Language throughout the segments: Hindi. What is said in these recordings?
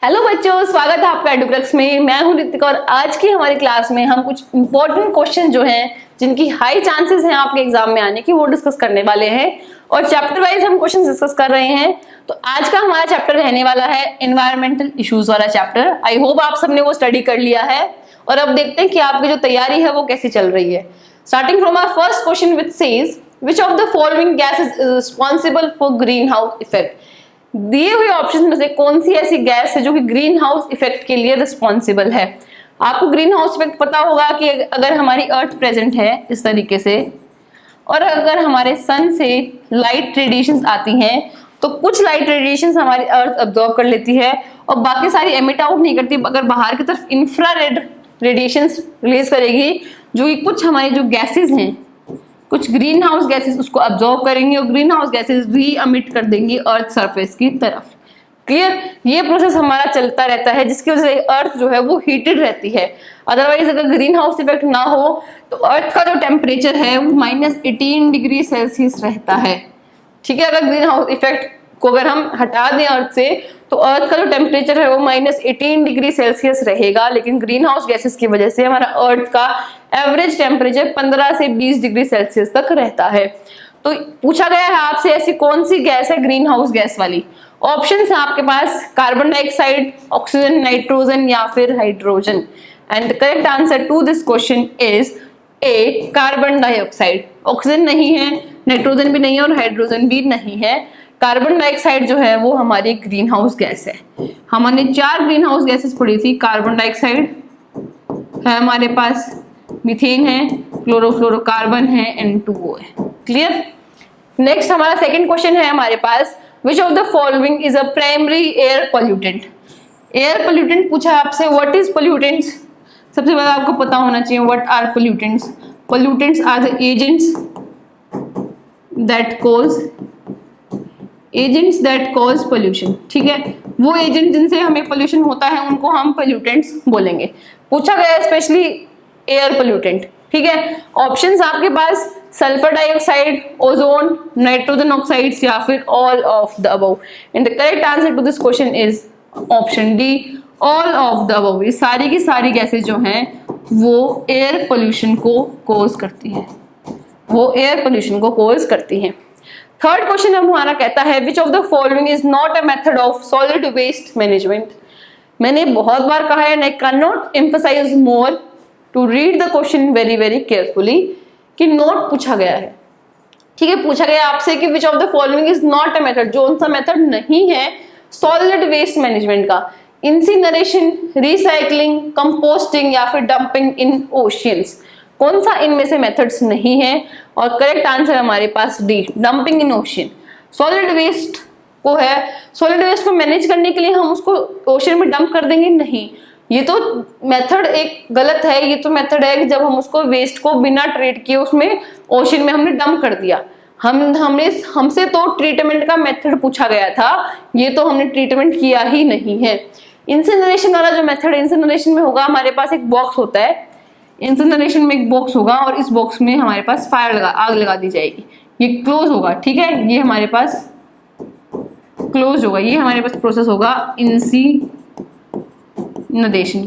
हेलो बच्चों, स्वागत है आपका एडुक्रेक्स में। मैं हूं ऋतिका और आज की हमारी क्लास में हम कुछ इंपॉर्टेंट क्वेश्चन जो हैं जिनकी हाई चांसेस हैं आपके एग्जाम में आने की वो डिस्कस करने वाले हैं और चैप्टर वाइज हम क्वेश्चन डिस्कस कर रहे हैं। तो आज का हमारा चैप्टर रहने वाला है एनवायरमेंटल इश्यूज वाला चैप्टर। आई होप आप सबने वो स्टडी कर लिया है और अब देखते हैं कि आपकी जो तैयारी है वो कैसी चल रही है। Starting from our first question which says which of the following gas is responsible for greenhouse effect. दिए हुए ऑप्शन में से कौन सी ऐसी गैस है जो कि ग्रीन हाउस इफेक्ट के लिए रिस्पॉन्सिबल है। आपको ग्रीन हाउस इफेक्ट पता होगा कि अगर हमारी अर्थ प्रेजेंट है इस तरीके से और अगर हमारे सन से लाइट रेडिएशंस आती हैं तो कुछ लाइट रेडिएशंस हमारी अर्थ अब्जॉर्ब कर लेती है और बाकी सारी एमिट आउट नहीं करती, अगर बाहर की तरफ इंफ्रारेड रेडिएशंस रिलीज करेगी जो कि कुछ हमारी जो गैसेज हैं, कुछ ग्रीन हाउस गैसेस उसको अब्जॉर्ब करेंगी और ग्रीन हाउस गैसेस री अमिट कर देंगी अर्थ सरफेस की तरफ। क्लियर? ये प्रोसेस हमारा चलता रहता है जिसकी वजह से अर्थ जो है वो हीटेड रहती है। अदरवाइज अगर ग्रीन हाउस इफेक्ट ना हो तो अर्थ का जो टेम्परेचर है वो -18 डिग्री सेल्सियस रहता है। ठीक है, अगर ग्रीन हाउस इफेक्ट को अगर हम हटा दें अर्थ से तो अर्थ का जो टेम्परेचर है वो -18 डिग्री सेल्सियस रहेगा, लेकिन ग्रीन हाउस गैसेस की वजह से हमारा अर्थ का एवरेज टेम्परेचर 15 से 20 डिग्री सेल्सियस तक रहता है। तो पूछा गया है आपसे ऐसी कौन सी गैस है ग्रीन हाउस गैस वाली। ऑप्शन है आपके पास कार्बन डाइऑक्साइड, ऑक्सीजन, नाइट्रोजन या फिर hydrogen. And the correct answer to this question is A, carbon dioxide. Oxygen नहीं है, नाइट्रोजन भी नहीं है और हाइड्रोजन भी नहीं है। कार्बन डाइऑक्साइड जो है वो हमारी ग्रीन हाउस गैस है। हमने 4 ग्रीन हाउस गैसेस पढ़ी थी। कार्बन डाइऑक्साइड है हमारे पास, मीथेन है, क्लोरोफ्लोरोकार्बन है, N2O है। क्लियर? नेक्स्ट हमारा सेकंड क्वेश्चन है हमारे पास, which of the following is a primary air pollutant. Air pollutant पूछा आपसे, व्हाट इज पोल्यूटेंट्स। सबसे पहले आपको पता होना चाहिए what are pollutants. Pollutants are the agents that cause pollution. ठीक है, वो एजेंट जिनसे हमें पोल्यूशन होता है उनको हम पोल्यूटेंट्स बोलेंगे। पूछा गया स्पेशली एयर पोल्यूटेंट। ठीक है, ऑप्शंस आपके पास sulphur dioxide, ozone, nitrogen oxides या फिर all of the above. And the correct answer to this question is option D, all of the above. ये सारी की सारी गैसेज जो हैं वो एयर पोल्यूशन को कोज करती हैं, थर्ड क्वेश्चन हमारा कहता है which of the following is not a method of solid waste management. मैंने बहुत बार कहा है, I can not emphasise more to read the question very very carefully कि नोट पूछा गया है। ठीक है, पूछा गया आपसे कि which of the following is not a method, जो सा मेथड नहीं है सॉलिड वेस्ट मैनेजमेंट का। इंसिनरेशन, रिसाइकलिंग, कंपोस्टिंग या फिर डंपिंग इन ओशियंस। कौन सा इनमें से मेथड्स नहीं है? और करेक्ट आंसर हमारे पास डी, डंपिंग इन ओशियन। सॉलिड वेस्ट को मैनेज करने के लिए हम उसको ओशियन में डंप कर देंगे, नहीं। ये तो मेथड एक गलत है। ये तो मेथड है कि जब हम उसको वेस्ट को बिना ट्रीट किए उसमें ओशियन में हमने डंप कर दिया। हमसे तो ट्रीटमेंट का मेथड पूछा गया था, ये तो हमने ट्रीटमेंट किया ही नहीं है। इंसिनरेशन वाला जो मेथड है, इंसिनरेशन में होगा हमारे पास एक बॉक्स होता है, इंसिनरेशन में एक बॉक्स होगा और इस बॉक्स में हमारे पास आग लगा दी जाएगी, ये क्लोज होगा। ठीक है, ये हमारे पास क्लोज होगा, ये हमारे पास प्रोसेस होगा इंसिनरेशन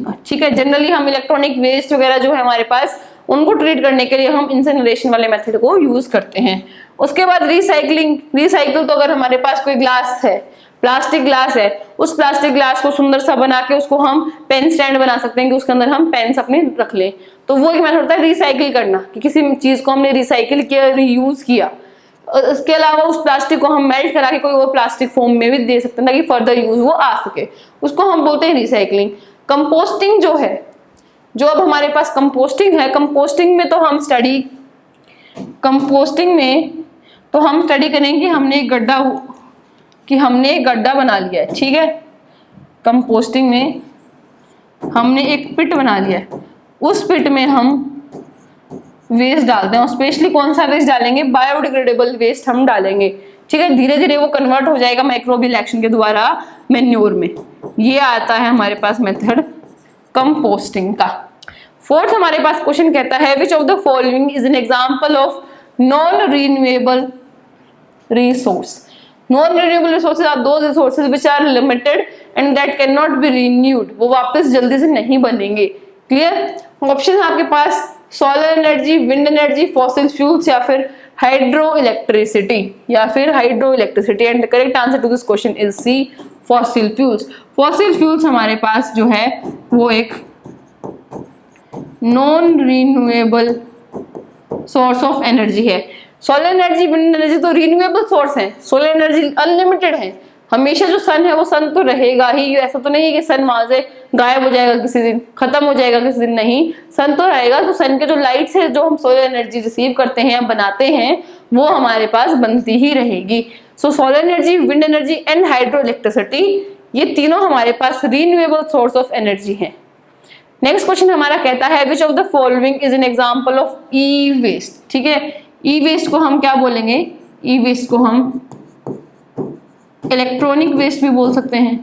का। ठीक है, जनरली हम इलेक्ट्रॉनिक वेस्ट वगैरह जो है हमारे पास उनको ट्रीट करने के लिए हम इंसिनरेशन वाले मेथड को यूज करते हैं। उसके बाद रिसाइकिल तो अगर हमारे पास कोई ग्लास है, प्लास्टिक ग्लास है, उस प्लास्टिक ग्लास को सुंदर सा बना के उसको हम पेन स्टैंड बना सकते हैं कि उसके अंदर हम पेन्स अपने रख लें। तो वो एक मेथड होता है रिसाइकिल करना, कि किसी चीज को हमने रिसाइकिल किया, रीयूज किया। इसके अलावा उस प्लास्टिक को हम मेल्ट करा के कोई और प्लास्टिक फॉर्म में भी दे सकते हैं ताकि फर्दर यूज वो आ सके, उसको हम बोलते हैं रिसाइकलिंग। कंपोस्टिंग जो है, जो अब हमारे पास कंपोस्टिंग है, कंपोस्टिंग में हम स्टडी करेंगे हमने एक गड्ढा बना लिया है। ठीक है, कंपोस्टिंग में हमने एक पिट बना लिया है, उस पिट में हम वेस्ट डालते हैं। स्पेशली कौन सा वेस्ट डालेंगे? बायोडिग्रेडेबल वेस्ट हम डालेंगे। ठीक है, धीरे धीरे वो कन्वर्ट हो जाएगा माइक्रोबियल एक्शन के द्वारा मैन्योर में। ये आता है हमारे पास मेथड कंपोस्टिंग का। फोर्थ हमारे पास क्वेश्चन कहता है which of the following is an example of non renewable resource. Non renewable resources are those resources which are limited and that can not be renewed, वो वापस जल्दी से नहीं बनेंगे। क्लियर। ऑप्शन है आपके पास solar energy, wind energy, fossil fuels या फिर hydro electricity and the correct answer to this question is C, fossil fuels. Fossil fuels हमारे पास जो है वो एक non renewable source of energy है। सोलर एनर्जी, विंड एनर्जी तो रिन्यूएबल सोर्स है, सोलर एनर्जी अनलिमिटेड है, हमेशा जो सन है वो सन तो रहेगा ही, ऐसा तो नहीं है कि सन वहां से गायब हो जाएगा किसी दिन, खत्म हो जाएगा किसी दिन, नहीं, सन तो रहेगा। तो सन के जो लाइट्स है जो हम सोलर एनर्जी रिसीव करते हैं या बनाते हैं वो हमारे पास बनती ही रहेगी। So solar energy, wind energy and hydro electricity, ये तीनों हमारे पास रिन्यूएबल सोर्स ऑफ एनर्जी है। नेक्स्ट क्वेश्चन हमारा कहता है which of the following is an example of e waste. ठीक है, ई वेस्ट को हम क्या बोलेंगे, ई वेस्ट को हम इलेक्ट्रॉनिक वेस्ट भी बोल सकते हैं।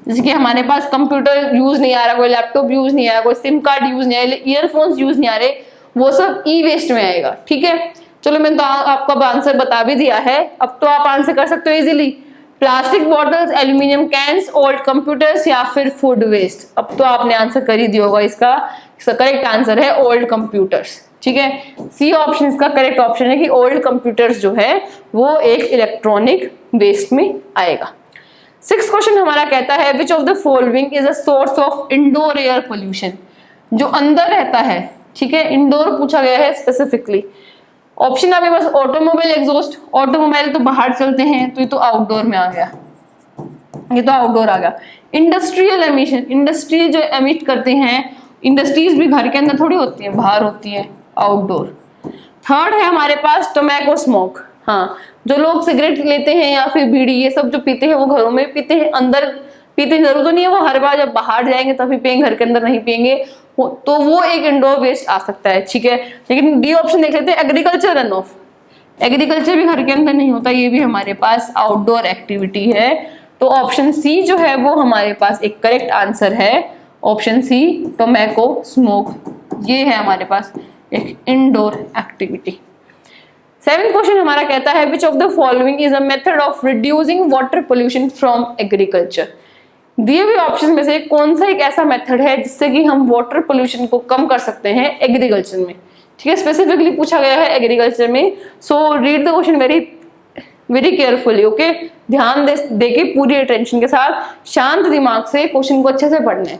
जैसे कि हमारे पास कंप्यूटर यूज नहीं आ रहा, कोई लैपटॉप यूज नहीं आ रहा, कोई सिम कार्ड यूज नहीं आ रहा, ईयरफोन्स यूज नहीं आ रहे, वो सब ई वेस्ट में आएगा। ठीक है, चलो मैंने तो आपको आंसर बता भी दिया है, अब तो आप आंसर कर सकते हो easily. Plastic bottles, aluminium cans, old computers या फिर फूड वेस्ट। अब तो आपने आंसर कर ही दिया होगा, इसका करेक्ट आंसर है ओल्ड कंप्यूटर्स। ठीक है, सी ऑप्शन इसका करेक्ट ऑप्शन है कि ओल्ड कंप्यूटर्स जो है वो एक इलेक्ट्रॉनिक वेस्ट में आएगा। 6th क्वेश्चन हमारा कहता है which of the following is a source of indoor air pollution, जो अंदर रहता है। ठीक है, इंडोर पूछा गया है स्पेसिफिकली। ऑप्शन आपके पास ऑटोमोबाइल एग्जॉस्ट, ऑटोमोबाइल तो बाहर चलते हैं तो ये तो आउटडोर में आ गया, ये तो आउटडोर आ गया। इंडस्ट्रियल एमिशन, इंडस्ट्री जो एमिट करते हैं, इंडस्ट्रीज भी घर के अंदर थोड़ी होती है, बाहर होती है, आउटडोर। 3rd है हमारे पास टोबैको स्मोक, हाँ, जो लोग सिगरेट लेते हैं या फिर बीड़ी ये सब जो पीते हैं वो घरों में पीते हैं, अंदर पीते जरूर तो नहीं है, वो हर बार जब बाहर जाएंगे तभी पियेंगे, घर के अंदर नहीं पियेंगे, तो वो एक इंडोर वेस्ट आ सकता है। ठीक है, लेकिन डी ऑप्शन देख लेते हैं, एग्रीकल्चर रन ऑफ। एग्रीकल्चर भी घर के अंदर नहीं होता, ये भी हमारे पास आउटडोर एक्टिविटी है। तो ऑप्शन सी जो है वो हमारे पास एक करेक्ट आंसर है, ऑप्शन सी टोबैको स्मोक, ये है हमारे पास एक इंडोर एक्टिविटी। 7th क्वेश्चन हमारा कहता है which of the following is a method of reducing water pollution from agriculture. दिए हुए ऑप्शन में से कौन सा एक ऐसा मेथड है जिससे कि हम वाटर पोल्यूशन को कम कर सकते हैं एग्रीकल्चर में। ठीक है, स्पेसिफिकली पूछा गया है एग्रीकल्चर में। So read the question very carefully, okay, ध्यान दे के पूरी अटेंशन के साथ शांत दिमाग से क्वेश्चन को अच्छे से पढ़ना है।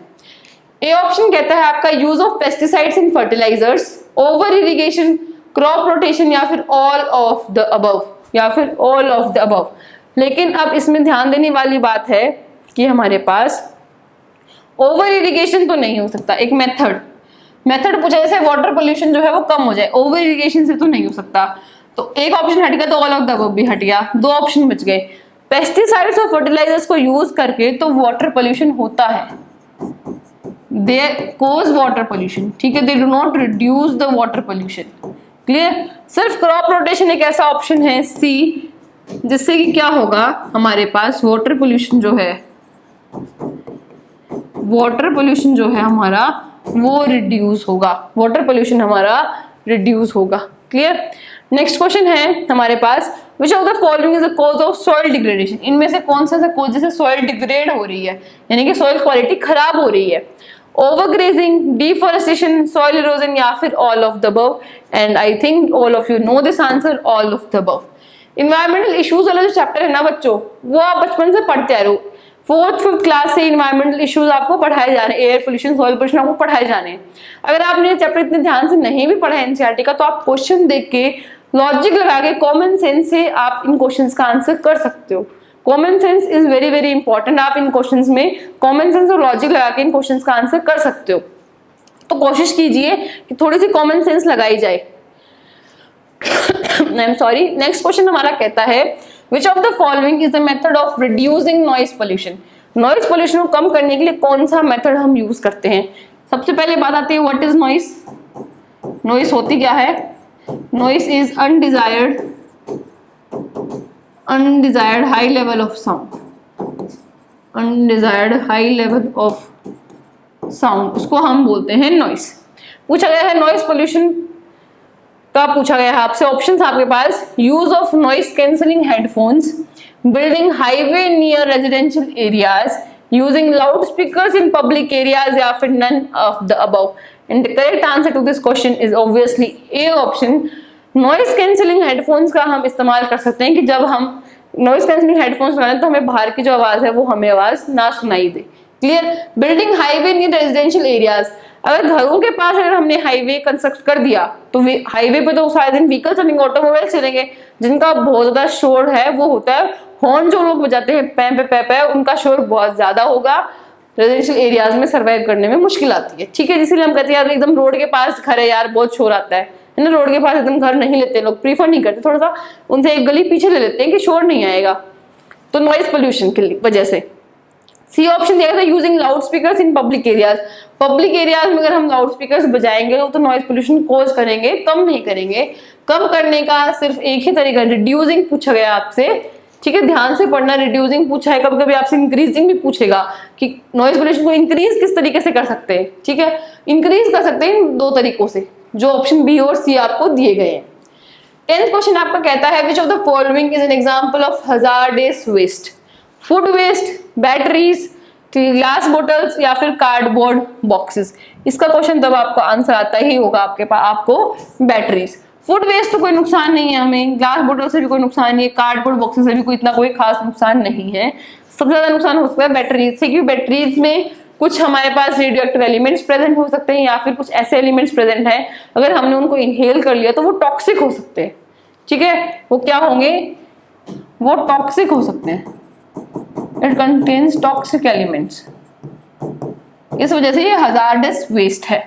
ए ऑप्शन कहता है आपका use of pesticides in fertilisers, over irrigation, crop rotation या फिर ऑल ऑफ द अबव, लेकिन अब इसमें ध्यान देने वाली बात है कि हमारे पास ओवर इरिगेशन तो नहीं हो सकता। एक मेथड पूछा जैसे वाटर पोल्यूशन जो है वो कम हो जाए, ओवर इरिगेशन से तो नहीं हो सकता, तो एक ऑप्शन हट गया, तो ऑल ऑफ द अबव भी हट गया, 2 ऑप्शन बच गए। पेस्टिसाइड्स और फर्टिलाइजर्स को यूज करके तो वाटर पोल्यूशन होता है, दे कॉज वाटर पोल्यूशन। ठीक है, they do not reduce the water pollution. Clear, सिर्फ क्रॉप रोटेशन एक ऐसा ऑप्शन है सी, जिससे कि क्या होगा, हमारे पास वाटर पोल्यूशन जो है हमारा वो रिड्यूस होगा, वाटर पोल्यूशन हमारा रिड्यूस होगा। क्लियर। नेक्स्ट क्वेश्चन है हमारे पास which of the following is the cause of soil degradation. इनमें से कौन सा कॉज जिससे सॉइल डिग्रेड हो रही है, यानी कि सॉइल क्वालिटी खराब हो रही है। ओवरग्रेजिंग, डिफॉरेस्टेशन, सॉइल इरोजन या फिर all of the above. And I think all of you know this answer, all of the above. Environmental issues वाला जो चैप्टर है ना बच्चों, वो आप बचपन से पढ़ते आ रहे हो, 4th 5th क्लास से इन्वायरमेंटल इश्यूज आपको पढ़ाए जा रहे हैं, एयर पोल्यूशन, सॉइल पोल्यूशन आपको पढ़ाए जाने हैं। अगर आपने ये चैप्टर इतने ध्यान से नहीं भी पढ़ा है एनसीईआरटी का, तो आप क्वेश्चन देख के लॉजिक लगा के कॉमन सेंस से आप इन क्वेश्चंस का आंसर कर सकते हो। Common sense is very very important. आप इन क्वेश्चंस में कॉमन सेंस और लॉजिक लगा के इन क्वेश्चंस का आंसर कर सकते हो, तो कोशिश कीजिए कि थोड़ी सी कॉमन सेंस लगाई जाए। I am sorry. Next question हमारा कहता है which of the following is the method of reducing noise pollution. Noise pollution को कम करने के लिए कौन सा मेथड हम यूज करते हैं। सबसे पहले बात आती है व्हाट इज नॉइज। नॉइज होती क्या है, noise is undesired high level of sound, undesired high level of sound, उसको हम बोलते हैं नॉइज। पूछा गया है नॉइज पोल्यूशन का पूछा गया है आपसे। ऑप्शंस आपके पास, use of noise cancelling headphones, building highway near residential areas, using loud speakers in public areas, या फिर none of the above. And the correct answer to this question is obviously A option. Noise cancelling headphones का हम इस्तेमाल कर सकते हैं कि जब हम नॉइस कैंसलिंग हेडफोन्स लगाएं तो हमें बाहर की जो आवाज है वो हमें आवाज ना सुनाई दे। Clear. Building highway near residential areas, अगर घरों के पास अगर हमने हाईवे कंस्ट्रक्ट कर दिया तो हाईवे पे तो सारे दिन व्हीकल चलेंगे, ऑटोमोबाइल चलेंगे, जिनका बहुत ज्यादा शोर है वो होता है हॉर्न जो लोग बजाते हैं पै पै, उनका शोर बहुत ज्यादा होगा, रेजिडेंशियल एरियाज में सर्वाइव करने में मुश्किल आती है। ठीक है, इसीलिए हम कहते हैं यार एकदम रोड के पास घर है यार, बहुत शोर आता है ना, रोड के पास एकदम घर नहीं लेते लोग, प्रीफर नहीं करते, थोड़ा सा उनसे एक गली पीछे ले लेते हैं कि शोर नहीं आएगा, तो नॉइज पोल्यूशन की वजह से। सी ऑप्शन दिया था, using loud speakers in public areas. Public areas में अगर हम लाउड स्पीकर्स बजाएंगे तो नॉइज पोल्यूशन कोज करेंगे, कम नहीं करेंगे। कम करने का सिर्फ एक ही तरीका, रिड्यूसिंग पूछा गया आपसे। ठीक है, ध्यान से पढ़ना, रिड्यूसिंग पूछा है, कभी कभी आपसे इंक्रीजिंग भी पूछेगा कि नॉइज पोल्यूशन को इंक्रीज किस तरीके से कर सकते हैं। ठीक है, इंक्रीज कर सकते हैं इन दो तरीकों से, जो ऑप्शन बी और सी आपको दिए गए हैं। 10th क्वेश्चन आपका कहता है, which of the following is an example of hazardous waste? Food waste, batteries, glass bottles, या फिर कार्डबोर्ड बॉक्सेस। इसका क्वेश्चन तब आपको आंसर आता ही होगा आपके पास, आपको बैटरीज। फूड वेस्ट तो कोई नुकसान नहीं है हमें, ग्लास बोटल से भी कोई नुकसान नहीं है, कार्डबोर्ड बॉक्सेस से भी कोई इतना कोई खास नुकसान नहीं है। सबसे ज्यादा नुकसान हो सकता है बैटरीज से, क्योंकि बैटरीज में कुछ हमारे पास रेडियो एक्टिव एलिमेंट्स प्रेजेंट हो सकते हैं, या फिर कुछ ऐसे एलिमेंट्स प्रेजेंट हैं अगर हमने उनको इनहेल कर लिया तो वो टॉक्सिक हो सकते हैं। ठीक है, वो क्या होंगे? वो टॉक्सिक हो सकते हैं। इट कंटेन्स टॉक्सिक एलिमेंट्स, इस वजह से ये हजार्डस वेस्ट है।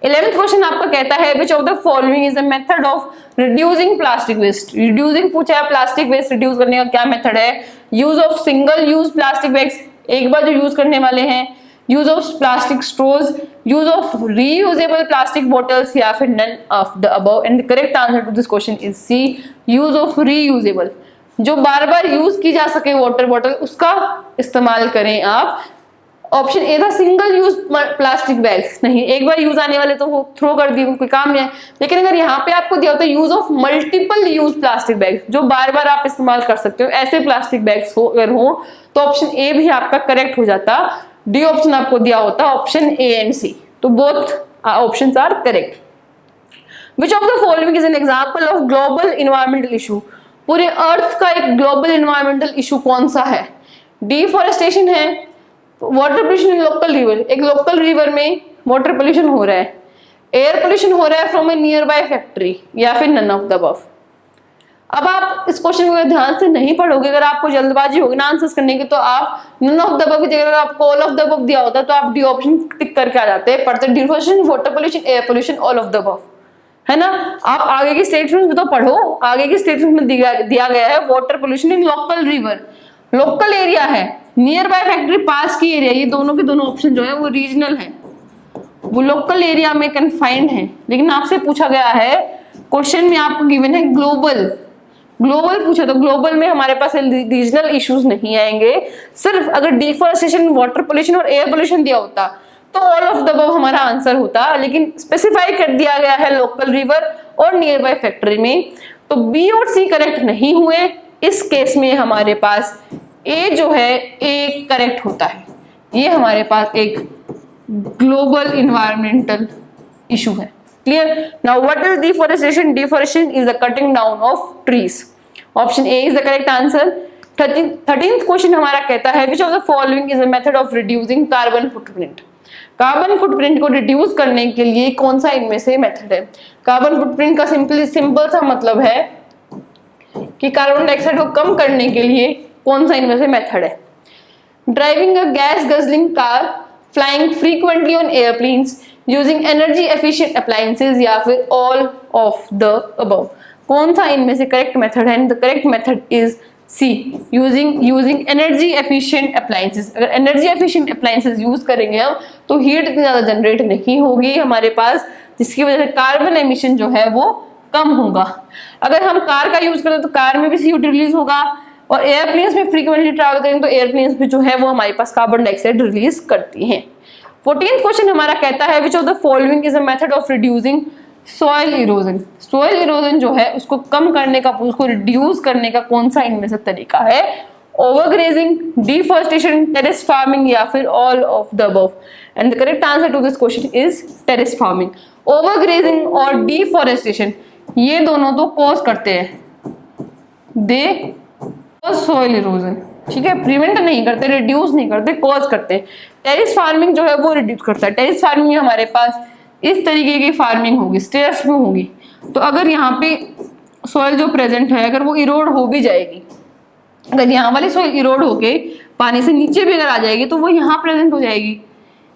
11th क्वेश्चन आपका कहता है, which of the following is a method of reducing plastic waste? Reducing पूछा है, प्लास्टिक वेस्ट रिड्यूस करने का क्या मेथड है? Use of single use plastic bags, एक बार जो यूज करने वाले हैं, use of plastic straws, use of reusable plastic bottles, या फिर none of the above. And the correct answer to this question is C, use of reusable. जो बार बार यूज की जा सके वाटर बॉटल, उसका इस्तेमाल करें आप। ऑप्शन ए था सिंगल यूज प्लास्टिक बैग्स, नहीं, एक बार यूज आने वाले तो वो थ्रो कर दिए, कोई काम नहीं है। लेकिन अगर यहाँ पे आपको दिया होता है use of multiple use plastic bags, जो बार बार आप इस्तेमाल कर सकते हो, ऐसे प्लास्टिक बैग्स हो अगर हो, तो ऑप्शन ए भी आपका करेक्ट हो जाता। डी ऑप्शन आपको दिया होता ऑप्शन ए एंड सी, तो both options are correct. Which of the following is an example of global environmental issue? पूरे अर्थ का एक ग्लोबल इन्वायरमेंटल इशू कौन सा है? डिफॉरेस्टेशन है, water pollution in local river, एक लोकल रिवर में वाटर पोल्यूशन हो रहा है, एयर पोल्यूशन हो रहा है from A near by factory, या फिर नन ऑफ द अबव। अब आप इस क्वेश्चन को ध्यान से नहीं पढ़ोगे, अगर आपको जल्दबाजी होगी ना आंसर्स करने की, तो आप नन ऑफ द अबव की जगह अगर आपको ऑल ऑफ द अबव दिया होता तो आप डी ऑप्शन टिक करके आ जाते हैं। पढ़ते deforestation, water pollution, air pollution, all of the above, है ना। आप आगे की स्टेटमेंट्स में तो पढ़ो, आगे की स्टेटमेंट में दिया गया है water pollution in local river, local area है, नियर बाय फैक्ट्री, पास की एरिया, ये दोनों के दोनों ऑप्शन जो है वो रीजनल है, वो लोकल एरिया में कन्फाइंड है। लेकिन आपसे पूछा गया है क्वेश्चन में, आपको गिवन है ग्लोबल, ग्लोबल पूछा तो ग्लोबल में हमारे पास रीजनल इश्यूज नहीं आएंगे। सिर्फ अगर डिफॉरेस्टेशन, वाटर पोल्यूशन और एयर पोल्यूशन दिया होता तो ऑल ऑफ द अबव हमारा आंसर होता, लेकिन स्पेसिफाई कर दिया गया है लोकल रिवर और नियर बाय फैक्ट्री में, तो बी और सी करेक्ट नहीं हुए। इस केस में हमारे पास ए जो है ए करेक्ट होता है। ये हमारे पास एक ग्लोबल इन्वायरमेंटल इशू है। Clear? Now what is deforestation? Deforestation is the cutting down of trees. Option A is the correct answer. 13th question हमारा कहता है, which of the following is a method of reducing carbon footprint? Carbon footprint को रिड्यूस करने के लिए कौन सा इनमें से मेथड है? कार्बन फुटप्रिंट का सिंपल सा मतलब है कि कार्बन डाइऑक्साइड को कम करने के लिए कौन सा इनमें से मेथड है? Driving a gas guzzling car, flying frequently on airplanes, using energy efficient appliances, या फिर ऑल ऑफ द अबव। कौन सा इनमें से करेक्ट मेथड है? The correct method is C, using energy efficient appliances. अगर एनर्जी एफिशिएंट अप्लायंसेस यूज करेंगे हम तो हीट इतनी ज्यादा जनरेट नहीं होगी हमारे पास, जिसकी वजह से कार्बन एमिशन जो है वो कम होगा। अगर हम कार का यूज करें तो कार में भी CO2 रिलीज होगा, और एयरप्लेन्स में फ्रीक्वेंटली ट्रैवल करेंगे तो एयरप्लेन्स भी जो है वो हमारे पास कार्बन डाइऑक्साइड रिलीज करती हैं। 14th क्वेश्चन हमारा कहता है, which of the following is a method of reducing soil erosion. Soil erosion जो है उसको कम करने का, उसको रिड्यूस करने का कौन सा इनमें से तरीका है? ओवरग्रेजिंग, डिफॉरेस्टेशन, टेरेस फार्मिंग या फिर all of the above. And the correct answer to this question is terrace farming. Overgrazing और डिफॉरेस्टेशन ये दोनों तो कॉज करते हैं, दे कॉज सॉइल इरोजन, ठीक है, प्रिवेंट नहीं करते, रिड्यूस नहीं करते, कॉज करते हैं। टेरेस फार्मिंग जो है वो रिड्यूस करता है। टेरेस फार्मिंग में हमारे पास इस तरीके की फार्मिंग होगी, स्टेयर्स में होगी, तो अगर यहाँ पे सॉइल जो प्रेजेंट है अगर वो इरोड हो भी जाएगी, अगर यहाँ वाली सॉइल इरोड होके पानी से नीचे भी अगर आ जाएगी तो वो यहाँ प्रेजेंट हो जाएगी,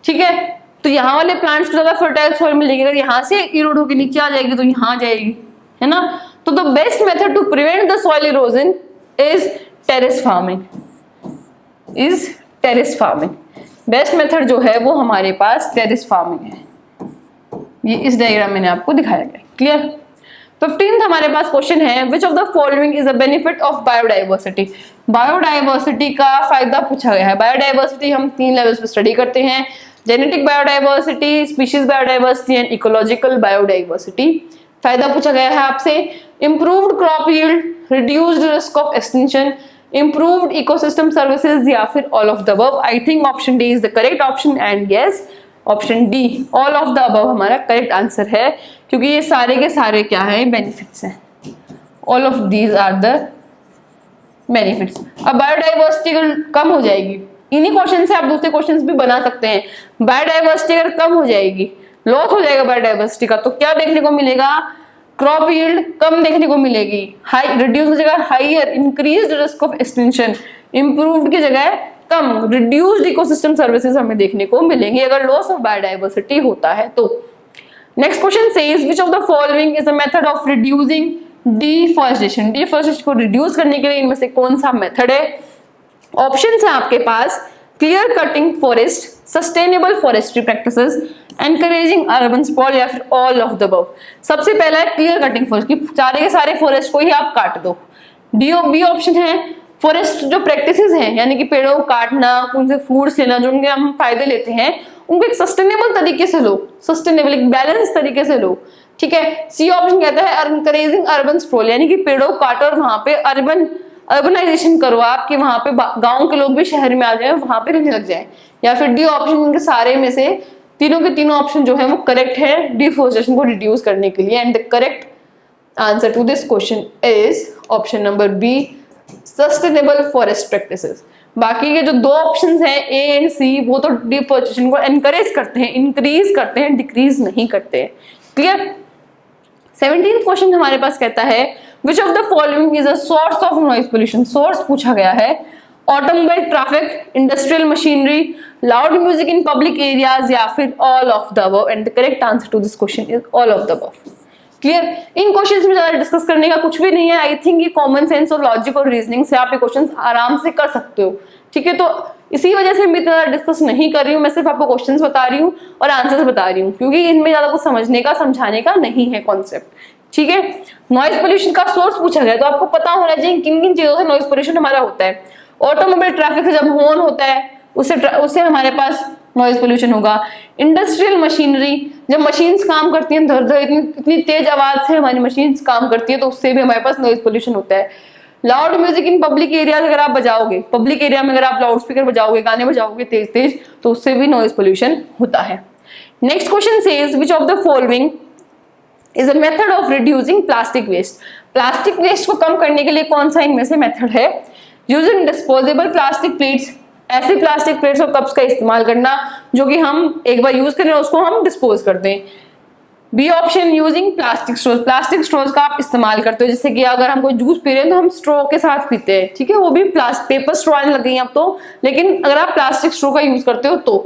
ठीक है। तो यहाँ वाले प्लांट्स को ज्यादा फर्टाइल सॉइल मिलेगी, अगर यहाँ से इरोड होके नीचे आ जाएगी तो यहाँ आ जाएगी, है ना। तो the best method to prevent the soil erosion is terrace farming, is terrace farming. Best method जो है वो हमारे पास टेरेस फार्मिंग है। ये इस डायग्राम मैंने आपको दिखाया गया, क्लियर। 15th हमारे पास क्वेश्चन है, which of the following is a benefit of biodiversity. Biodiversity का फायदा पूछा गया है। बायोडाइवर्सिटी हम 3 लेवल्स पे स्टडी करते हैं, genetic biodiversity, species biodiversity and ecological biodiversity. फायदा पूछा गया है आपसे, improved crop yield, reduced risk of extinction, improved ecosystem services या फिर all of the above. I think option D is the correct option and yes, option D all of the above हमारा करेक्ट आंसर है, क्योंकि ये सारे के सारे क्या है, बेनिफिट्स हैं। All of these are the benefits. अब बायोडाइवर्सिटी कम हो जाएगी, इन्हीं क्वेश्चन से आप दूसरे क्वेश्चंस भी बना सकते हैं। बायोडाइवर्सिटी अगर कम हो जाएगी, लॉस हो जाएगा बायोडाइवर्सिटी का, तो क्या देखने को मिलेगा? क्रॉप यील्ड कम देखने को मिलेगी, हाई रिड्यूस हो जाएगा, higher increased risk of extinction, improved की जगह कम, रिड्यूस्ड इकोसिस्टम सर्विसेज हमें देखने को मिलेंगे अगर लॉस ऑफ बायोडाइवर्सिटी होता है तो। Next question says which of the following is a method of reducing deforestation. Deforestation को रिड्यूस करने के लिए इनमें से कौन सा मेथड है? ऑप्शंस है आपके पास, clear cutting forest, sustainable forestry practices, encouraging urban sprawl या फिर ऑल ऑफ द अबव। सबसे पहला है क्लियर कटिंग फॉरेस्ट, कि सारे के सारे फॉरेस्ट को ही आप काट दो। बी ऑप्शन है फॉरेस्ट जो प्रैक्टिसेस हैं, यानी कि पेड़ों को काटना, उनसे फ्रूट्स लेना, जो उनके हम फायदे लेते हैं उनको एक सस्टेनेबल तरीके से लो, सस्टेनेबल एक बैलेंस तरीके से लो, ठीक है। सी ऑप्शन कहता है एनकरेजिंग अर्बन स्प्रॉल, यानी कि पेड़ों को काटो और वहां पे अर्बनाइजेशन करो आप, कि वहां पे गांव के लोग भी शहर में आ जाए, वहां पे रहने लग जाए। या फिर डी ऑप्शन, इनके सारे में से तीनों के तीनों ऑप्शन जो है वो करेक्ट है डिफॉरेस्टेशन को रिड्यूस करने के लिए। And the correct answer to this question is option number B, sustainable forest practices. बाकी के जो 2 ऑप्शंस हैं ए एंड सी, वो तो डिफॉरेस्टेशन को एनकरेज करते हैं, इंक्रीज करते हैं, डिक्रीज नहीं करते हैं, क्लियर। 17th क्वेश्चन हमारे पास कहता है which of the following is a source of noise pollution. Source पूछा गया है, automobile traffic, industrial machinery, loud music in public areas या फिर all of the above. And the correct answer to this question is all of the above, clear. इन क्वेश्चंस में ज्यादा डिस्कस करने का कुछ भी नहीं है। आई थिंक ये कॉमन सेंस और लॉजिक और रीजनिंग से आप ये क्वेश्चंस आराम से कर सकते हो, ठीक है। तो इसी वजह से मैं इतना डिस्कस नहीं कर रही हूँ, मैं सिर्फ आपको क्वेश्चंस बता रही हूँ और आंसर्स बता रही हूँ, क्योंकि इनमें ज्यादा कुछ समझने का, समझाने का नहीं है कॉन्सेप्ट, ठीक है। नॉइज पोल्यूशन का सोर्स पूछा गया, तो आपको पता होना चाहिए किन किन चीजों से नॉइज पोल्यूशन हमारा होता है। ऑटोमोबाइल ट्रैफिक से जब हॉर्न होता है उससे हमारे पास नॉइज पोल्यूशन होगा। इंडस्ट्रियल मशीनरी, जब मशीन्स काम करती हैं धड़ धड़ इतनी तेज आवाज से हमारी मशीन्स काम करती है, तो उससे भी हमारे पास नॉइज पोल्यूशन होता है। Loud music in public areas, अगर आप बजाओगे पब्लिक एरिया में, अगर आप लाउड स्पीकर बजाओगे, गाने बजाओगे तेज तेज, तो उससे भी नॉइज पोल्यूशन होता है। Next question says which of the following is a method of reducing plastic waste. Plastic waste को कम करने के लिए कौन सा इनमें से मेथड है? यूजिंग डिस्पोजेबल प्लास्टिक प्लेट्स, ऐसी प्लास्टिक प्लेट्स और कप्स का इस्तेमाल करना जो कि हम एक बार यूज करें उसको हम डिस्पोज कर दें। B option using plastic straws, plastic straws का आप इस्तेमाल करते हो, जैसे कि अगर हम कोई जूस पी रहे हैं तो हम स्ट्रो के साथ पीते हैं, ठीक है, वो भी पेपर स्ट्रो आने लग गई अब तो, लेकिन अगर आप प्लास्टिक स्ट्रो का यूज करते हो तो।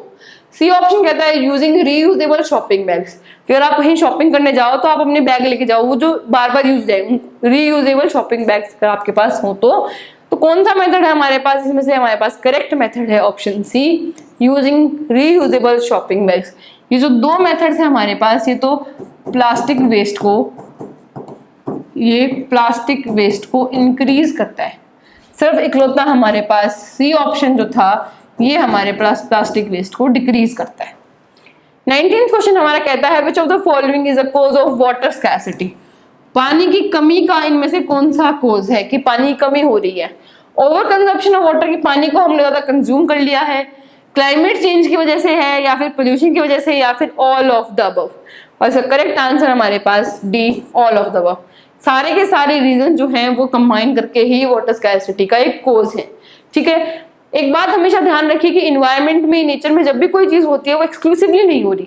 सी ऑप्शन कहता है यूजिंग रीयूजेबल शॉपिंग बैग्स, कि अगर आप कहीं शॉपिंग करने जाओ तो आप अपने बैग लेके जाओ, वो जो बार बार यूज जाए, रीयूजेबल शॉपिंग बैग्स अगर आपके पास हो तो कौन सा मेथड है हमारे पास? इसमें से हमारे पास करेक्ट मेथड है option C, using reusable shopping bags. ये जो 2 मेथड्स है हमारे पास, ये तो प्लास्टिक वेस्ट को इंक्रीज करता है। सिर्फ इकलौता हमारे पास सी ऑप्शन जो था ये हमारे पास प्लास्टिक वेस्ट को डिक्रीज करता है। 19th क्वेश्चन हमारा कहता है which of the following is a cause of water scarcity. पानी की कमी का इनमें से कौन सा कॉज है कि पानी की कमी हो रही है। ओवर कंजप्शन ऑफ वाटर, की पानी को हमने ज्यादा कंज्यूम कर लिया है, क्लाइमेट चेंज की वजह से है, या फिर पोल्यूशन की वजह से, या फिर ऑल ऑफ द अबव। और इसका करेक्ट आंसर हमारे पास D, all of the above. सारे के सारे रीजन जो हैं वो कंबाइन करके ही वाटर स्कैसिटी का एक कोज है। ठीक है, एक बात हमेशा ध्यान रखिए कि इन्वायरमेंट में, नेचर में जब भी कोई चीज होती है वो एक्सक्लूसिवली नहीं हो रही।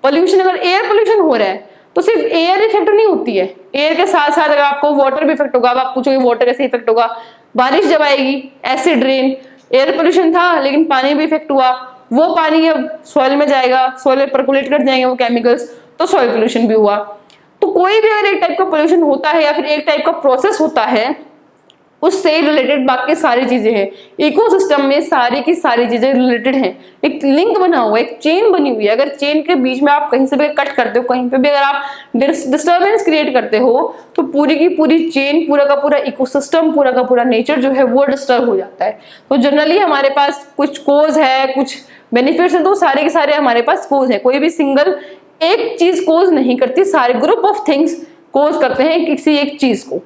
पोल्यूशन, अगर एयर पोल्यूशन हो रहा है तो सिर्फ एयर इफेक्ट नहीं होती है, एयर के साथ साथ अगर आपको वाटर भी इफेक्ट होगा। अब आप पूछोगे वाटर कैसे इफेक्ट होगा, बारिश जब आएगी, एसिड रेन, एयर पोल्यूशन था लेकिन पानी भी इफेक्ट हुआ, वो पानी अब सॉइल में जाएगा, सॉइल में पर्कुलेट कर जाएंगे वो केमिकल्स, तो सॉइल पोल्यूशन भी हुआ। तो कोई भी अगर एक टाइप का पोल्यूशन होता है या फिर एक टाइप का प्रोसेस होता है, उससे रिलेटेड बाकी सारी चीजें हैं। इकोसिस्टम में सारी की सारी चीजें रिलेटेड हैं, एक लिंक बना हुआ है, एक चेन बनी हुई है। अगर चेन के बीच में आप कहीं से भी कट करते हो, कहीं पे भी अगर आप डिस्टर्बेंस क्रिएट करते हो, तो पूरी की पूरी चेन, पूरा का पूरा इकोसिस्टम, पूरा का पूरा नेचर जो है वो डिस्टर्ब हो जाता है। तो जनरली हमारे पास कुछ कोज है, कुछ बेनिफिट्स है, तो सारे के सारे हमारे पास कोज है। कोई भी सिंगल एक चीज कोज नहीं करती, सारे ग्रुप ऑफ थिंग्स कोज करते हैं किसी एक चीज को।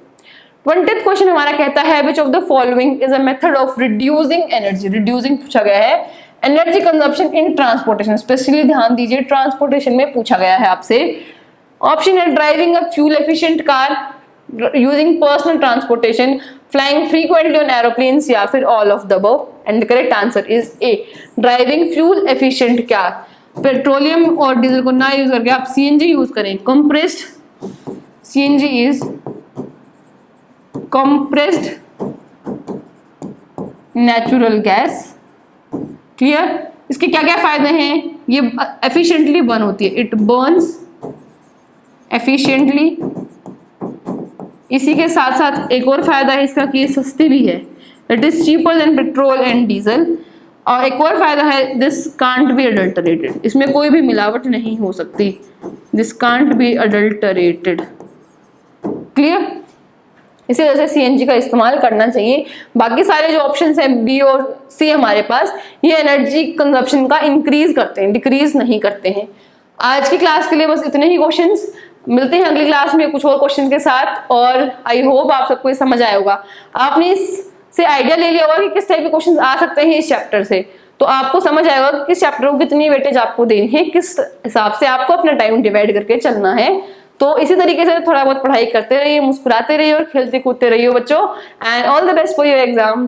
20th क्वेश्चन हमारा कहता है which of the following is a method of reducing energy. Reducing पूछा गया है, एनर्जी कंजप्शन इन ट्रांसपोर्टेशन, स्पेशली ध्यान दीजिए ट्रांसपोर्टेशन में पूछा गया है आपसे। ऑप्शन है driving a fuel efficient car, using personal transportation, flying frequently on aeroplanes, या फिर all of the above. And the correct answer is a, driving fuel efficient car. Petroleum और डीजल को ना यूज करके आप सीएनजी यूज करें। Compressed CNG is compressed natural gas। Clear, इसके क्या क्या फायदे हैं, ये एफिशिएंटली बर्न होती है, इट बर्न्स एफिशिएंटली। इसी के साथ साथ एक और फायदा है इसका कि ये सस्ती भी है, it is cheaper than petrol and diesel. और एक और फायदा है दिस कांट बी अडल्टरेटेड, इसमें कोई भी मिलावट नहीं हो सकती, this can't be adulterated. Clear, इसी वजह से सीएनजी का इस्तेमाल करना चाहिए। बाकी सारे जो ऑप्शंस हैं बी और सी हमारे पास, ये एनर्जी कंजप्शन का इंक्रीज करते हैं, डिक्रीज नहीं करते हैं। आज की क्लास के लिए बस इतने ही क्वेश्चंस, मिलते हैं अगली क्लास में कुछ और क्वेश्चन के साथ। और आई होप आप सबको ये समझ आया होगा, आपने इससे आइडिया ले लिया होगा कि किस टाइप के क्वेश्चन आ सकते हैं इस चैप्टर से। तो आपको समझ आएगा कि किस चैप्टर को कितनी वेटेज आपको देनी है, किस हिसाब से आपको अपना टाइम डिवाइड करके चलना है। तो इसी तरीके से थोड़ा बहुत पढ़ाई करते रहिए, मुस्कुराते रहिए और खेलते कूदते रहिए बच्चों। And all the best for your exam.